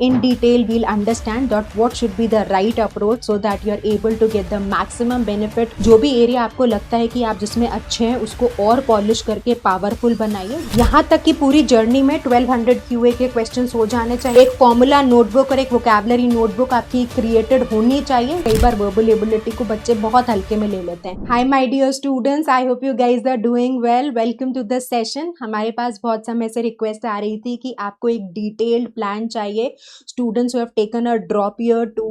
In detail, we'll understand that what should be the right approach so that you are able to get the maximum benefit. जो भी area आपको लगता है कि आप जिसमें अच्छे हैं उसको और पॉलिश करके पावरफुल बनाइए। यहाँ तक कि पूरी जर्नी में 1200 QA के क्वेश्चंस हो जाने चाहिए। एक फॉर्मूला नोटबुक और एक वोकैबुलरी नोटबुक आपकी क्रिएटेड होनी चाहिए। कई बार वर्बल एबिलिटी को बच्चे बहुत हल्के में ले लेते हैं। Hi my dear students, I hope you guys are doing well. Welcome to this session. हमारे पास बहुत समय से रिक्वेस्ट आ रही थी कि आपको एक डिटेल्ड प्लान चाहिए। Students who have taken a drop year to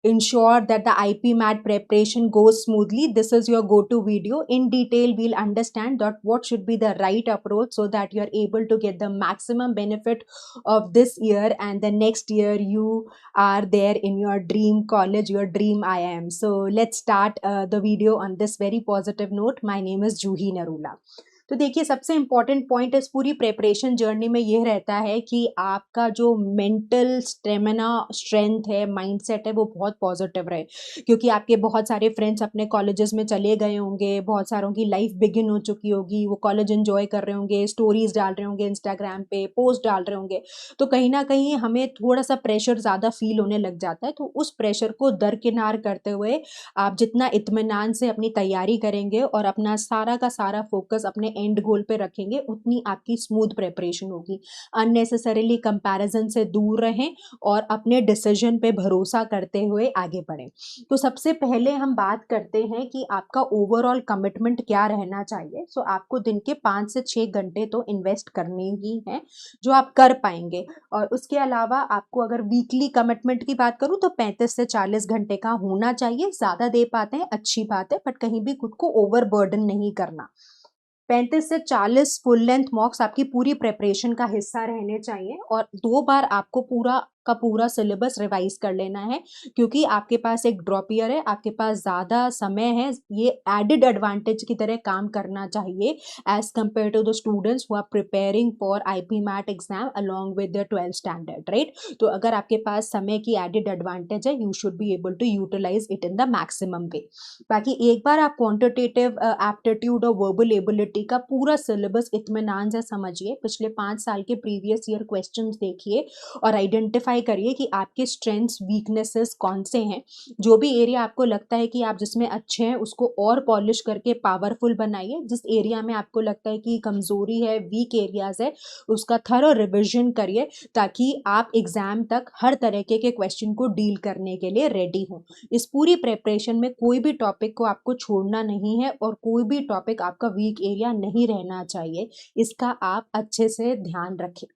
ensure that the IP MAT preparation goes smoothly, this is your go-to video. In detail, we'll understand that what should be the right approach so that you are able to get the maximum benefit of this year, and the next year you are there in your dream college, your dream IIM. So let's start the video on this very positive note. My name is Juhi Narula. तो देखिए, सबसे important point इस पूरी preparation journey में ये रहता है कि आपका जो मेंटल स्टेमिना, स्ट्रेंथ है, माइंडसेट है, वो बहुत पॉजिटिव रहे। क्योंकि आपके बहुत सारे फ्रेंड्स अपने कॉलेजेस में चले गए होंगे, बहुत सारों की लाइफ बिगिन हो चुकी होगी, वो कॉलेज एंजॉय कर रहे होंगे, स्टोरीज डाल रहे होंगे, इंस्टाग्राम पे पोस्ट डाल रहे होंगे। तो कहीं ना कहीं हमें थोड़ा सा प्रेशर ज़्यादा फील होने लग जाता है। तो उस प्रेशर को दरकिनार करते हुए आप जितना इत्मीनान से अपनी तैयारी करेंगे और अपना सारा का सारा फोकस अपने एंड गोल पे रखेंगे, उतनी आपकी स्मूथ प्रेपरेशन होगी। अननेसेसरीली कंपैरिजन से दूर रहें और अपने डिसीजन पे भरोसा करते हुए आगे बढ़ें। तो सबसे पहले हम बात करते हैं कि आपका ओवरऑल कमिटमेंट क्या रहना चाहिए। सो आपको दिन के 5 से 6 घंटे तो इन्वेस्ट करने ही हैं, जो आप कर पाएंगे। और उसके अलावा आपको अगर वीकली कमिटमेंट की बात करूं तो 35 से 40 घंटे का होना चाहिए। ज़्यादा दे पाते हैं अच्छी बात है, बट कहीं भी खुद को ओवर बर्डन नहीं करना। 35 से 40 फुल लेंथ मॉक्स आपकी पूरी प्रेपरेशन का हिस्सा रहने चाहिए, और 2 बार आपको पूरा का पूरा सिलेबस रिवाइज कर लेना है। क्योंकि आपके पास एक ड्रॉप ईयर है, आपके पास ज़्यादा समय है, ये एडिड एडवांटेज की तरह काम करना चाहिए as compare to the students who are preparing for IP MAT exam along with the 12th standard, right. तो अगर आपके पास समय की एडिड एडवांटेज है, you should be able to utilize it in the maximum way. बाकी एक बार आप क्वांटिटेटिव एप्टीट्यूड और वर्बल एबिलिटी का पूरा सिलेबस इत्मीनान से समझिए, पिछले 5 साल के प्रीवियस ईयर क्वेश्चंस देखिए और आइडेंटिफाई करिए कि आपके स्ट्रेंथ्स, वीकनेसेस कौन से हैं। जो भी एरिया आपको लगता है कि आप जिसमें अच्छे हैं उसको और पॉलिश करके पावरफुल बनाइए। जिस एरिया में आपको लगता है कि कमजोरी है, वीक एरियाज है, उसका थरो रिविजन करिए, ताकि आप एग्जाम तक हर तरीके के क्वेश्चन को डील करने के लिए रेडी हो। इस पूरी प्रेपरेशन में कोई भी टॉपिक को आपको छोड़ना नहीं है और कोई भी टॉपिक आपका वीक एरिया नहीं रहना चाहिए। इसका आप अच्छे से ध्यान रखें।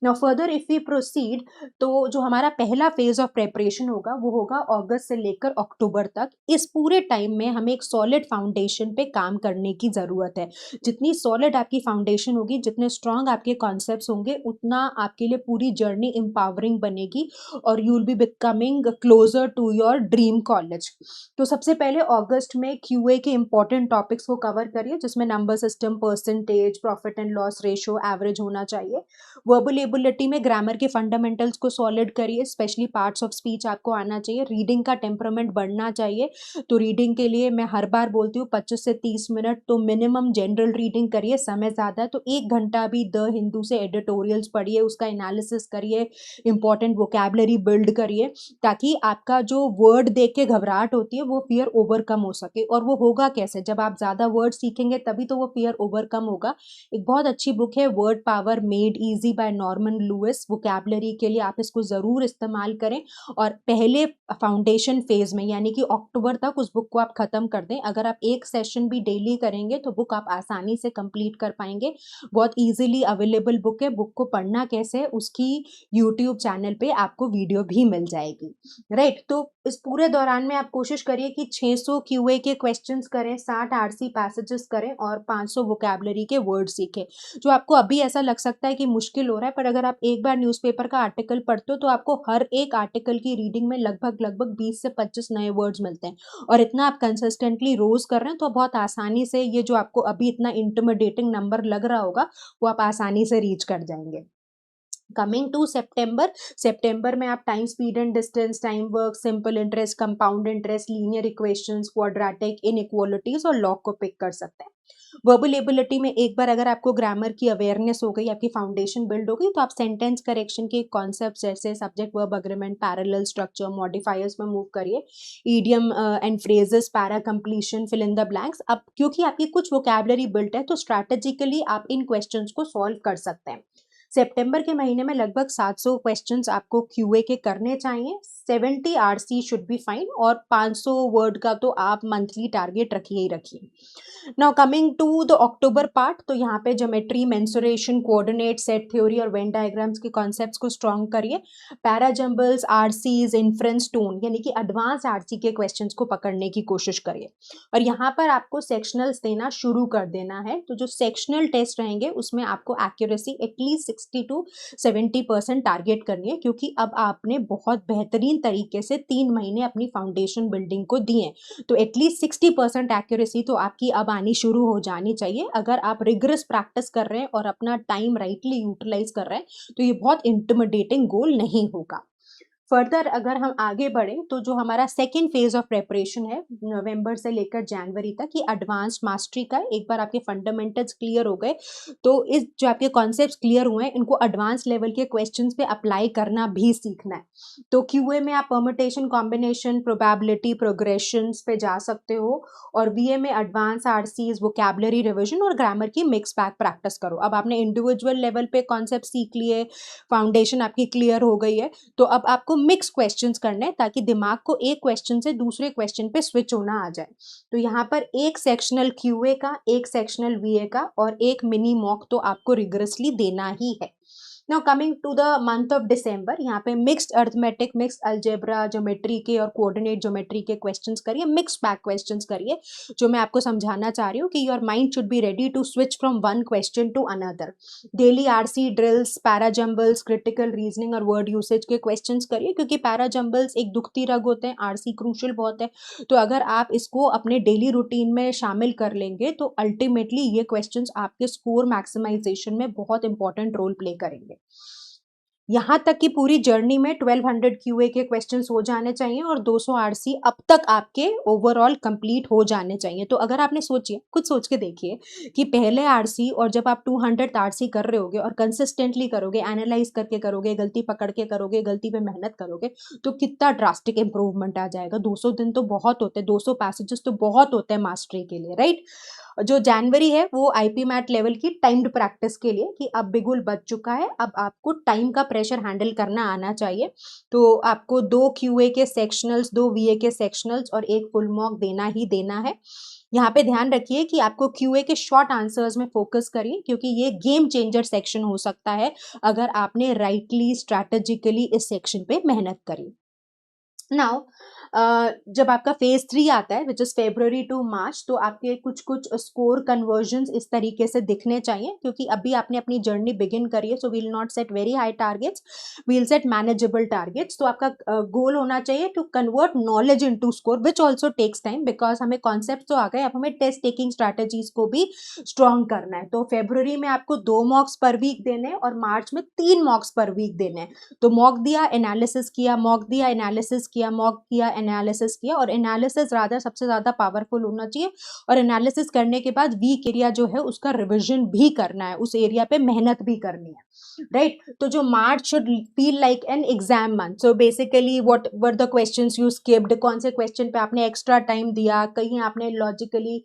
Now further if we proceed, तो जो हमारा पहला फेज ऑफ प्रेपरेशन होगा वो होगा अगस्त से लेकर अक्टूबर तक। इस पूरे टाइम में हमें एक सॉलिड फाउंडेशन पे काम करने की ज़रूरत है। जितनी सॉलिड आपकी फाउंडेशन होगी, जितने स्ट्रांग आपके कॉन्सेप्ट्स होंगे, उतना आपके लिए पूरी जर्नी एम्पावरिंग बनेगी और you will be becoming closer to your dream college. तो सबसे पहले अगस्त में QA के इंपॉर्टेंट टॉपिक्स को कवर करिए, जिसमें number system, percentage, profit and loss ratio, average होना चाहिए। वर्बल एबिलिटी में ग्रामर के फंडामेंटल्स को सॉलिड करिए, स्पेशली पार्ट्स ऑफ स्पीच आपको आना चाहिए। रीडिंग का टेम्परामेंट बढ़ना चाहिए। तो रीडिंग के लिए मैं हर बार बोलती हूँ 25 से 30 मिनट तो मिनिमम जनरल रीडिंग करिए। समय ज़्यादा है तो 1 घंटा भी द हिंदू से एडिटोरियल्स पढ़िए, उसका एनालिसिस करिए, इंपॉर्टेंट वोकैबुलरी बिल्ड करिए, ताकि आपका जो वर्ड देख के घबराहट होती है वो फियर ओवरकम हो सके। और वो होगा कैसे? जब आप ज़्यादा वर्ड सीखेंगे तभी तो वो फियर ओवरकम होगा। एक बहुत अच्छी बुक है, Word Power Made Easy by Norman Lewis. Vocabulary के लिए आप इसको ज़रूर इस्तेमाल करें, और पहले फाउंडेशन फेज में यानी कि अक्टूबर तक उस बुक को आप ख़त्म कर दें। अगर आप एक सेशन भी डेली करेंगे तो बुक आप आसानी से कंप्लीट कर पाएंगे। बहुत इजीली अवेलेबल बुक है। बुक को पढ़ना कैसे है उसकी यूट्यूब चैनल पे आपको वीडियो भी मिल जाएगी, राइट। तो इस पूरे दौरान में आप कोशिश करिए कि 600 QA के क्वेश्चंस करें, 60 RC पैसेजेस करें और 500 वोकैबुलरी के वर्ड सीखें। जो आपको अभी ऐसा लग सकता है कि मुश्किल हो रहा है, पर अगर आप एक बार न्यूज़पेपर का आर्टिकल पढ़ते हो तो आपको हर एक आर्टिकल की रीडिंग में लगभग 20 से 25 नए वर्ड्स मिलते हैं। और इतना आप कंसिस्टेंटली रोज कर रहे हैं तो बहुत आसानी से ये जो आपको अभी इतना इंटिमिडेटिंग नंबर लग रहा होगा वो आप आसानी से रीच कर जाएंगे। कमिंग टू सितंबर में आप time, speed and distance, time work, simple interest, compound interest, linear equations, quadratic, inequalities और लॉग को पिक कर सकते हैं। वर्बल एबिलिटी में एक बार अगर आपको ग्रामर की अवेयरनेस हो गई, आपकी फाउंडेशन बिल्ड हो गई, तो आप सेंटेंस करेक्शन के कॉन्सेप्ट जैसे subject verb agreement, parallel structure, modifiers में मूव करिए, idiom and phrases, para completion, fill in the blanks. अब क्योंकि आपकी कुछ वोकैबुलरी बिल्ट है तो स्ट्रैटेजिकली आप इन क्वेश्चंस को सॉल्व कर सकते हैं। सितंबर के महीने में लगभग 700 क्वेश्चंस आपको क्यूए के करने चाहिए। 70 आरसी शुड बी फाइन, और 500 वर्ड का तो आप मंथली टारगेट रखिए ही रखिए। Now coming to the October part, तो यहाँ पे geometry, mensuration, coordinate, set theory और वेन डायग्राम्स के कॉन्सेप्ट्स को स्ट्रॉन्ग करिए। पैराजम्बल्स, आरसीज, इन्फ्रेंस, टोन यानी कि एडवांस आरसी के क्वेश्चंस को पकड़ने की कोशिश करिए। और यहाँ पर आपको सेक्शनल्स देना शुरू कर देना है। तो जो सेक्शनल टेस्ट रहेंगे उसमें आपको एक्यूरेसी एटलीस्ट 60 to 70% टारगेट करनी है, क्योंकि अब आपने बहुत बेहतरीन तरीके से 3 महीने अपनी फाउंडेशन बिल्डिंग को दिए, तो एटलीस्ट 60% एक्यूरेसी तो आपकी अब आनी शुरू हो जानी चाहिए। अगर आप रिगरस प्रैक्टिस कर रहे हैं और अपना टाइम राइटली यूटिलाइज कर रहे हैं तो ये बहुत इंटिमिडेटिंग गोल नहीं होगा। फर्दर अगर हम आगे बढ़ें तो जो हमारा सेकेंड फेज ऑफ प्रेपरेशन है नवंबर से लेकर जनवरी तक, ये एडवांस मास्टरी का। एक बार आपके फंडामेंटल्स क्लियर हो गए तो इस जो आपके कॉन्सेप्ट्स क्लियर हुए हैं इनको एडवांस लेवल के क्वेश्चंस पे अप्लाई करना भी सीखना है। तो क्यूए में आप परमुटेशन, कॉम्बिनेशन, प्रोबेबिलिटी, प्रोग्रेशंस पे जा सकते हो, और बीए में एडवांस आरसीज, वोकैबुलरी रिवीजन और ग्रामर की मिक्स बैक प्रैक्टिस करो। अब आपने इंडिविजुअल लेवल पे कॉन्सेप्ट सीख लिए, फाउंडेशन आपकी क्लियर हो गई है, तो अब आपको मिक्स क्वेश्चंस करने हैं ताकि दिमाग को एक क्वेश्चन से दूसरे क्वेश्चन पे स्विच होना आ जाए। तो यहाँ पर एक सेक्शनल क्यूए का, एक सेक्शनल वीए का और एक मिनी मॉक तो आपको रिगरसली देना ही है। Now coming to the month of December, यहाँ पे mixed arithmetic, mixed algebra, geometry के और कोऑर्डिनेट ज्योमेट्री के क्वेश्चंस करिए, मिक्स बैक क्वेश्चंस करिए। जो मैं आपको समझाना चाह रही हूँ कि your mind should be ready to switch from one question to another. Daily RC drills, parajumbles, critical reasoning और वर्ड यूसेज के क्वेश्चंस करिए, क्योंकि पैराजम्बल्स एक दुखती रग होते हैं, आरसी क्रूशियल बहुत है। तो अगर आप इसको अपने डेली रूटीन में शामिल कर लेंगे तो अल्टीमेटली ये क्वेश्चंस आपके स्कोर मैक्सिमाइजेशन में बहुत इंपॉर्टेंट रोल प्ले करेंगे। यहाँ तक कि पूरी जर्नी में 1200 क्यूए के क्वेश्चंस हो जाने चाहिए और 200 आरसी अब तक आपके ओवरऑल कंप्लीट हो जाने चाहिए। तो अगर आपने सोचिए, खुद सोच के देखिए कि पहले आरसी और जब आप 200 आरसी कर रहे होगे और कंसिस्टेंटली करोगे, एनालाइज करके करोगे, गलती पकड़ के करोगे, गलती पे मेहनत करोगे, तो कितना ड्रास्टिक इंप्रूवमेंट आ जाएगा। 200 दिन तो बहुत होते हैं, 200 पैसेजेस तो बहुत होते हैं मास्टरी के लिए, राइट। जो जनवरी है वो आईपी मैट लेवल की टाइम्ड प्रैक्टिस के लिए, कि अब बिगुल बच चुका है, अब आपको टाइम का प्रेशर हैंडल करना आना चाहिए। तो आपको 2 क्यूए के सेक्शनल्स, 2 वीए के सेक्शनल्स और एक फुल मॉक देना ही देना है। यहाँ पे ध्यान रखिए कि आपको क्यूए के शॉर्ट आंसर्स में फोकस करिए, क्योंकि ये गेम चेंजर सेक्शन हो सकता है अगर आपने राइटली स्ट्रैटेजिकली इस सेक्शन पे मेहनत करी। नाउ जब आपका फेज 3 आता है which is February to March, तो आपके कुछ कुछ स्कोर कन्वर्जन्स इस तरीके से दिखने चाहिए, क्योंकि अभी आपने अपनी जर्नी बिगिन करी है। So we'll not set very high targets, we'll set manageable targets. तो आपका गोल होना चाहिए to convert knowledge into score, which also takes time, because हमें कॉन्सेप्ट तो आ गए, अब हमें टेस्ट टेकिंग स्ट्रैटेजीज को भी स्ट्रॉन्ग करना है। तो फेब्रुवरी में आपको 2 मॉक्स पर वीक देने हैं और मार्च में 3 मॉक्स पर वीक देने हैं। तो मॉक दिया, एनालिसिस किया, मॉक दिया, एनालिसिस किया, मॉक किया, एनालिसिस किया, और एनालिसिस ज़्यादा सबसे ज़्यादा पावरफुल होना चाहिए। और एनालिसिस करने के बाद वीक एरिया जो है उसका रिविजन भी करना है, उस एरिया पे मेहनत भी करनी है, राइट। तो जो March should feel like an exam month. So basically what were the questions you skipped, कौन से क्वेश्चन पे आपने एक्स्ट्रा टाइम दिया, कहीं आपने लॉजिकली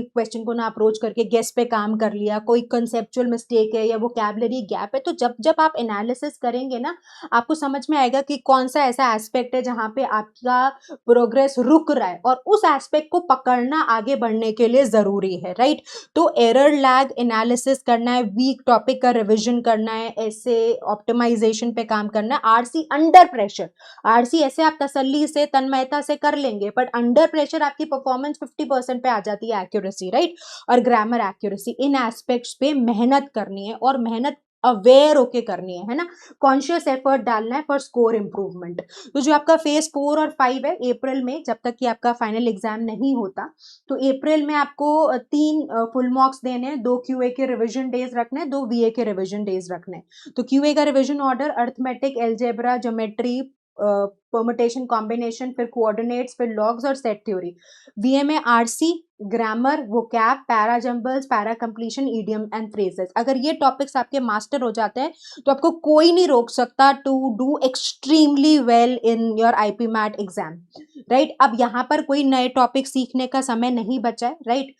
क्वेश्चन को ना अप्रोच करके गेस पे काम कर लिया, कोई कंसेप्चुअल मिस्टेक है या वोकैबुलरी गैप है। तो जब जब आप एनालिसिस करेंगे ना, आपको समझ में आएगा कि कौन सा ऐसा एस्पेक्ट है जहाँ पे आपका प्रोग्रेस रुक रहा है, और उस एस्पेक्ट को पकड़ना आगे बढ़ने के लिए जरूरी है, राइट। तो एरर लैग एनालिसिस करना है, वीक टॉपिक का रिविजन करना है, ऐसे ऑप्टिमाइजेशन पे काम करना है। आरसी अंडर प्रेशर, आरसी ऐसे आप तसल्ली से तन्मयता से कर लेंगे, बट अंडर प्रेशर आपकी परफॉर्मेंस 50% पे आ जाती है एक्यूरेसी, राइट। और ग्रामर एक्यूरेसी, इन एस्पेक्ट्स पे मेहनत करनी है, और मेहनत अवेयर होके करनी है ना, कॉन्शियस एफर्ट डालना है फॉर स्कोर इंप्रूवमेंट। तो जो आपका फेज 4 और 5 है अप्रैल में, जब तक कि आपका फाइनल एग्जाम नहीं होता, तो अप्रैल में आपको 3 फुल मार्क्स देने हैं, 2 क्यूए के रिवीजन डेज रखने हैं, 2 वीए के रिवीजन डेज रखने हैं। तो क्यूए का revision order arithmetic, algebra, geometry, permutation, combination, फिर कोऑर्डिनेट्स, फिर लॉग्स और सेट थ्योरी। वीए में RC, grammar, vocab, para jumbles, para completion, idiom and phrases. अगर ये टॉपिक्स आपके मास्टर हो जाते हैं तो आपको कोई नहीं रोक सकता to do extremely well in your IPMAT exam, right. अब यहाँ पर कोई नए टॉपिक सीखने का समय नहीं बचा है, राइट।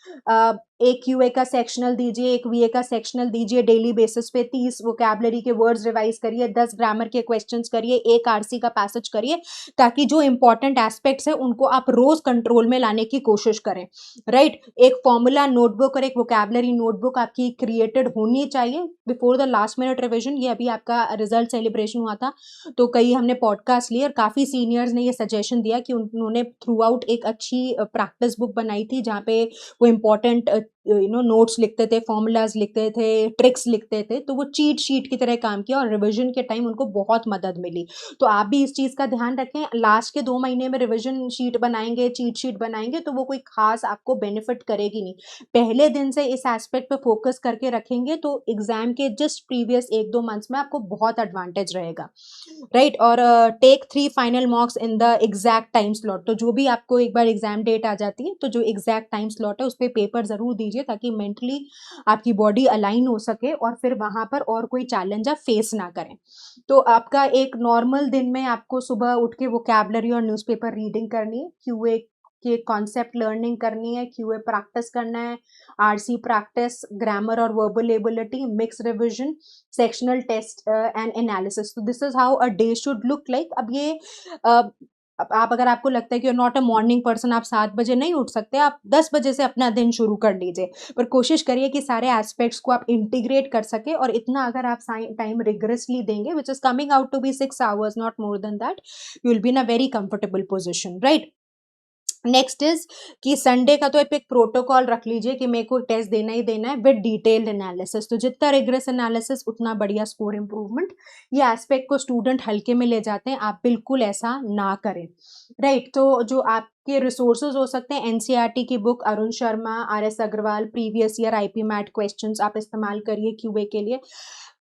एक यूए का सेक्शनल दीजिए, एक वीए का सेक्शनल दीजिए, डेली बेसिस पे 30 वोकैबुलरी के वर्ड्स रिवाइज करिए, 10 ग्रामर के क्वेश्चंस करिए, एक आरसी का पैसेज करिए, ताकि जो इंपॉर्टेंट एस्पेक्ट्स है उनको आप रोज कंट्रोल में लाने की कोशिश करें, राइट। एक फॉर्मूला नोटबुक और एक वोकैबुलरी नोटबुक आपकी क्रिएटेड होनी चाहिए before the last minute revision. ये अभी आपका रिजल्ट सेलिब्रेशन हुआ था तो कई हमने पॉडकास्ट लिए और काफी सीनियर्स ने ये सजेशन दिया कि उन्होंने थ्रू आउट एक अच्छी प्रैक्टिस बुक बनाई थी जहाँ पे वो इम्पोर्टेंट नोट्स लिखते थे, फॉर्मूलाज लिखते थे, ट्रिक्स लिखते थे, तो वो चीट शीट की तरह काम किया और रिविजन के टाइम उनको बहुत मदद मिली। तो आप भी इस चीज का ध्यान रखें, लास्ट के 2 महीने में रिविजन शीट बनाएंगे, चीट शीट बनाएंगे तो वो कोई खास आपको बेनिफिट करेगी नहीं। पहले दिन से इस एस्पेक्ट पे फोकस करके रखेंगे तो एग्जाम के जस्ट प्रीवियस 1-2 मंथ्स में आपको बहुत एडवांटेज रहेगा, राइट। और take 3 final mocks in the exact time slot. तो जो भी आपको एक बार एग्जाम डेट आ जाती है तो जो एग्जैक्ट टाइम स्लॉट है उस पर पेपर जरूर दीजिए ताकि मेंटली आपकी बॉडी अलाइन हो सके और फिर वहां पर और कोई चैलेंज आप फेस ना करें। तो आपका एक नॉर्मल दिन में आपको सुबह उठ के वोकैबुलरी और न्यूज़पेपर रीडिंग करनी है, क्यूए के कॉन्सेप्ट लर्निंग करनी है, क्यूए प्रैक्टिस करना है, आरसी प्रैक्टिस, ग्रामर और verbal ability, mix revision, sectional test and analysis. तो this is how a day should look like. अब ये अब आप अगर आपको लगता है कि नॉट अ मॉर्निंग पर्सन, आप 7 बजे नहीं उठ सकते, आप 10 बजे से अपना दिन शुरू कर लीजिए, पर कोशिश करिए कि सारे एस्पेक्ट्स को आप इंटीग्रेट कर सके। और इतना अगर आप टाइम रिगरसली देंगे which is coming out to be 6 hours, not more than that, you will be in a very comfortable position, right. Next is कि संडे का तो एक प्रोटोकॉल रख लीजिए कि मेरे को टेस्ट देना ही देना है विद डिटेल्ड एनालिसिस। तो जितना रिग्रेस एनालिसिस उतना बढ़िया स्कोर इंप्रूवमेंट। ये एस्पेक्ट को स्टूडेंट हल्के में ले जाते हैं, आप बिल्कुल ऐसा ना करें, राइट। तो जो आपके रिसोर्सेज हो सकते हैं, एनसीईआरटी की book, Arun Sharma, RS Agarwal, previous year IPMAT questions आप इस्तेमाल करिए क्यूए के लिए।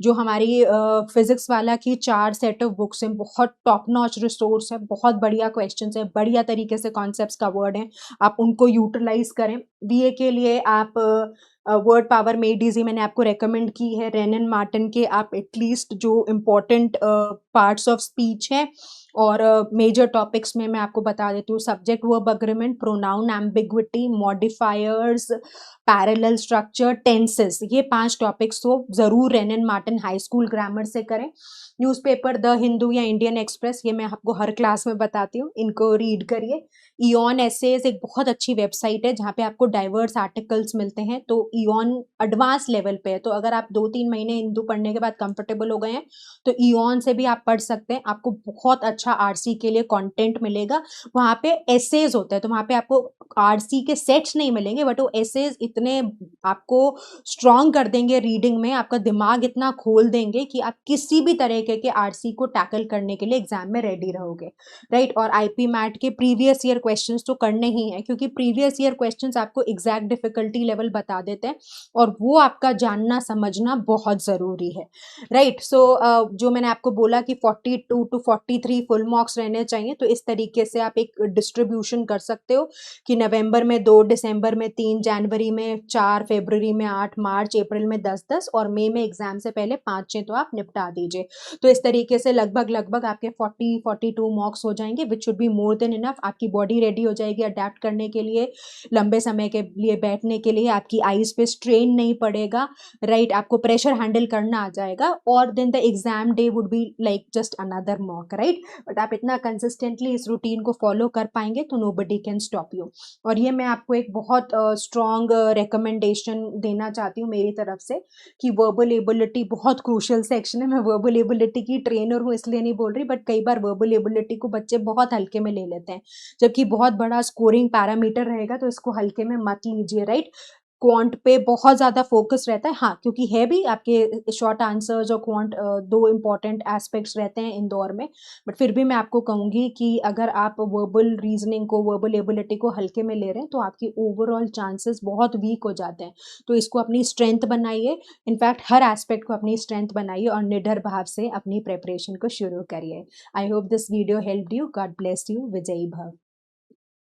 जो हमारी फिजिक्स वाला की 4 सेट ऑफ बुक्स हैं, बहुत टॉप नॉच रिसोर्स है, बहुत बढ़िया क्वेश्चंस है, बढ़िया तरीके से कॉन्सेप्ट्स कवर्ड हैं, आप उनको यूटिलाइज करें। बीए के लिए आप वर्ड पावर मेड इजी मैंने आपको रेकमेंड की है, रेनन मार्टिन के आप एटलीस्ट जो इम्पोर्टेंट पार्ट्स ऑफ स्पीच हैं और मेजर टॉपिक्स में मैं आपको बता देती हूँ, subject verb agreement, pronoun ambiguity, modifiers, parallel structure, tenses, ये 5 टॉपिक्स तो जरूर रेनन मार्टिन हाई स्कूल ग्रामर से करें। न्यूज़पेपर द हिंदू या इंडियन एक्सप्रेस, ये मैं आपको हर क्लास में बताती हूँ, इनको रीड करिए। इयॉन एसेज एक बहुत अच्छी वेबसाइट है जहाँ पे आपको डाइवर्स आर्टिकल्स मिलते हैं, तो इयॉन एडवांस लेवल पे है, तो अगर आप 2-3 महीने हिंदू पढ़ने के बाद कंफर्टेबल हो गए हैं तो इयॉन से भी आप पढ़ सकते हैं, आपको बहुत अच्छा आरसी के लिए कंटेंट मिलेगा। वहाँ पे एसेज होता है तो वहाँ पे आपको आरसी के सेट्स नहीं मिलेंगे, बट वो एसेज इतने आपको स्ट्रॉन्ग कर देंगे रीडिंग में, आपका दिमाग इतना खोल देंगे कि आप किसी भी तरह के आरसी को टैकल करने के लिए एग्जाम में रेडी रहोगे, राइट। और आईपी मैट के प्रीवियस ईयर क्वेश्चंस तो करने ही हैं क्योंकि प्रीवियस ईयर क्वेश्चंस आपको एग्जैक्ट डिफिकल्टी लेवल बता देते हैं और वो आपका जानना समझना बहुत जरूरी है, राइट। सो जो मैंने आपको बोला कि 42 to 43 फुल मार्क्स रहने चाहिए, तो इस तरीके से आप एक डिस्ट्रीब्यूशन कर सकते हो कि नवंबर में 2, दिसंबर में 3, जनवरी में 4, फरवरी में 8, मार्च अप्रैल में 10-10 और मई में एग्जाम से पहले 5-6 तो आप निपटा दीजिए। तो इस तरीके से लगभग आपके 42 मार्क्स हो जाएंगे which should be more than enough. आपकी बॉडी रेडी हो जाएगी अडेप्ट करने के लिए, लंबे समय के लिए बैठने के लिए, आपकी आईज पे स्ट्रेन नहीं पड़ेगा, राइट। आपको प्रेशर हैंडल करना आ जाएगा और then the exam day would be like just another mock, right. But आप इतना कंसिस्टेंटली इस रूटीन को फॉलो कर पाएंगे तो नोबडी कैन स्टॉप यू। और ये मैं आपको एक बहुत स्ट्रॉन्ग रिकमेंडेशन देना चाहती हूँ मेरी तरफ से कि वर्बल एबिलिटी बहुत क्रूशियल सेक्शन है। मैं वर्बल एबिलिटी की ट्रेनर हूँ इसलिए नहीं बोल रही, बट कई बार वर्बल एबिलिटी को बच्चे बहुत हल्के में ले लेते हैं जबकि बहुत बड़ा स्कोरिंग पैरामीटर रहेगा, तो इसको हल्के में मत लीजिए, राइट। क्वांट पे बहुत ज़्यादा फोकस रहता है, हाँ, क्योंकि है भी आपके शॉर्ट आंसर्स और क्वांट 2 इंपॉर्टेंट एस्पेक्ट्स रहते हैं इंदौर में, बट फिर भी मैं आपको कहूँगी कि अगर आप वर्बल रीजनिंग को, वर्बल एबिलिटी को हल्के में ले रहे हैं तो आपकी ओवरऑल चांसेस बहुत वीक हो जाते हैं। तो इसको अपनी स्ट्रेंथ बनाइए, इनफैक्ट हर एस्पेक्ट को अपनी स्ट्रेंथ बनाइए और निडर भाव से अपनी प्रेपरेशन को शुरू करिए। I hope this video help you. God bless you. विजयी भव।